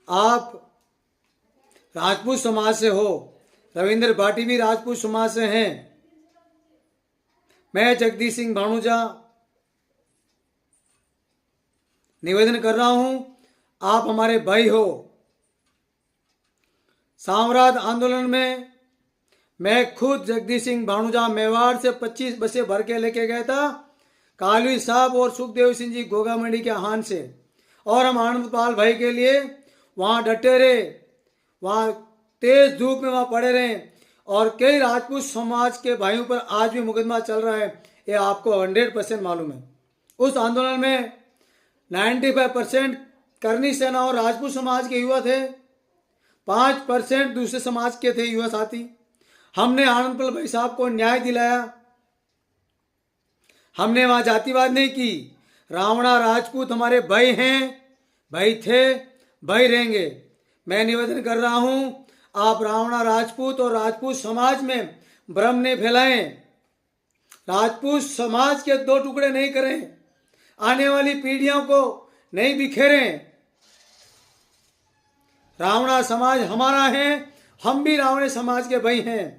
आप राजपूत समाज से हो, रविंद्र भाटी भी राजपूत समाज से हैं। मैं जगदीश सिंह भानुजा निवेदन कर रहा हूं, आप हमारे भाई हो। साम्राज्य आंदोलन में मैं खुद जगदीश सिंह भानुजा मेवाड़ से 25 बसें भर के लेके गया था, कालवी साहब और सुखदेव सिंह जी गोगा मंडी के हान से, और हम आनंदपाल भाई के लिए वहाँ डटे रहे, वहाँ तेज धूप में वहाँ पड़े रहे, और कई राजपूत समाज के भाइयों पर आज भी मुकदमा चल रहा है, ये आपको 100% मालूम है। उस आंदोलन में 95% करनी सेना और राजपूत समाज के युवा थे, 5% दूसरे समाज के थे युवा साथी। हमने आनंदपाल भाई साहब को न्याय दिलाया। हमने वहां जातिवाद नहीं की। रावणा राजपूत हमारे भाई हैं, भाई थे, भाई रहेंगे। मैं निवेदन कर रहा हूं, आप रावणा राजपूत और राजपूत समाज में भ्रम नहीं फैलाएं, राजपूत समाज के दो टुकड़े नहीं करें, आने वाली पीढ़ियों को नहीं बिखेरें। रावणा समाज हमारा है, हम भी रावण समाज के भाई हैं।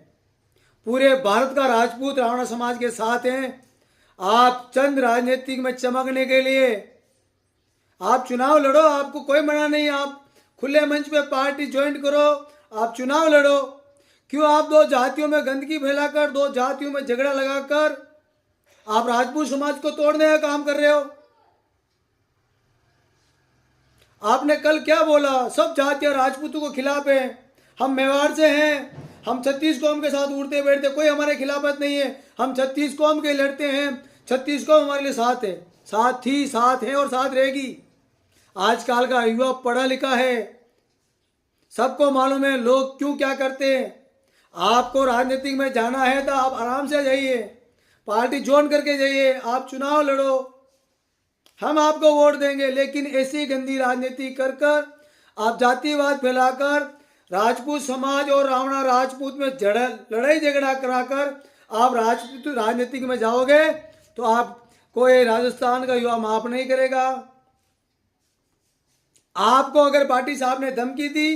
पूरे भारत का राजपूत रावणा समाज के साथ हैं। आप चंद राजनीतिक में चमकने के लिए आप चुनाव लड़ो, आपको कोई मना नहीं, आप खुले मंच पे पार्टी ज्वाइन करो, आप चुनाव लड़ो। क्यों आप दो जातियों में गंदगी फैलाकर, दो जातियों में झगड़ा लगाकर आप राजपूत समाज को तोड़ने का काम कर रहे हो? आपने कल क्या बोला? सब जातियां राजपूतों को खिलाफ है, हम मेवाड़ से हैं, हम 36 कौम के साथ उठते बैठते, कोई हमारे खिलाफत नहीं है, हम 36 कौम के लड़ते हैं, 36 कौम हमारे लिए साथ है, साथ थी, साथ है और साथ रहेगी। आजकल का युवा पढ़ा लिखा है, सबको मालूम है लोग क्यों क्या करते हैं। आपको राजनीतिक में जाना है तो आप आराम से जाइए, पार्टी ज्वाइन करके जाइए, आप चुनाव लड़ो, हम आपको वोट देंगे। लेकिन ऐसी गंदी राजनीति कर कर, आप जातिवाद फैलाकर, राजपूत समाज और रावणा राजपूत में लड़ाई झगड़ा कराकर आप राजपूत राजनीति में जाओगे तो आपको ये राजस्थान का युवा माफ नहीं करेगा। आपको अगर पार्टी साहब ने धमकी दी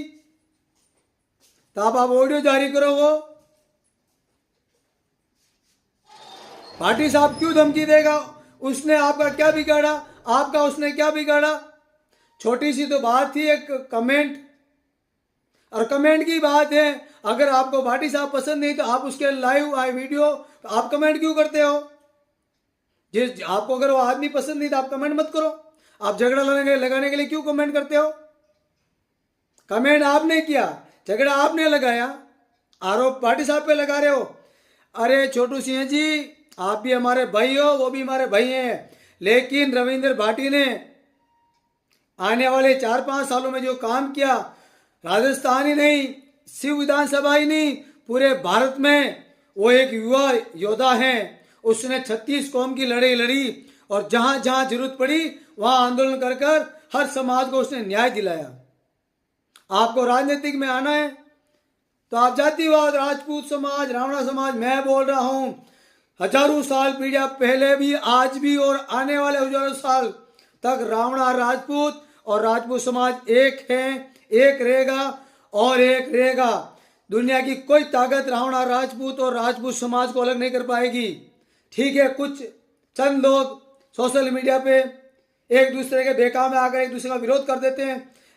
तो आप ऑडियो जारी करो। वो पार्टी साहब क्यों धमकी देगा? उसने आपका क्या बिगाड़ा? आपका उसने क्या बिगाड़ा? छोटी सी तो बात थी, एक कमेंट, और कमेंट की बात है। अगर आपको भाटी साहब पसंद नहीं तो आप उसके लाइव आए वीडियो तो आप कमेंट क्यों करते हो? जिस आपको अगर वो आदमी पसंद नहीं तो आप कमेंट मत करो। आप झगड़ा लगाने के लिए क्यों कमेंट करते हो? कमेंट आपने किया, झगड़ा आपने लगाया, आरोप भाटी साहब पे लगा रहे हो। अरे छोटू सिंह जी, आप भी हमारे भाई हो, वो भी हमारे भाई हैं, लेकिन रविंद्र भाटी ने आने वाले 4-5 सालों में जो काम किया, राजस्थान ही नहीं, शिव विधानसभा ही नहीं, पूरे भारत में वो एक युवा योद्धा है। उसने 36 कौम की लड़ाई लड़ी और जहां जहां जरूरत पड़ी वहां आंदोलन कर कर हर समाज को उसने न्याय दिलाया। आपको राजनीतिक में आना है तो आप जातिवाद, राजपूत समाज, रावणा समाज, मैं बोल रहा हूं हजारों साल पीढ़ियां पहले भी, आज भी और आने वाले हजारों साल तक रावणा राजपूत और राजपूत समाज एक है, एक रहेगा और एक रहेगा। दुनिया की कोई ताकत रावणा राजपूत और राजपूत समाज को अलग नहीं कर पाएगी। ठीक है, कुछ चंद लोग सोशल मीडिया पे एक दूसरे के बेकाम में आकर एक दूसरे का विरोध कर देते हैं,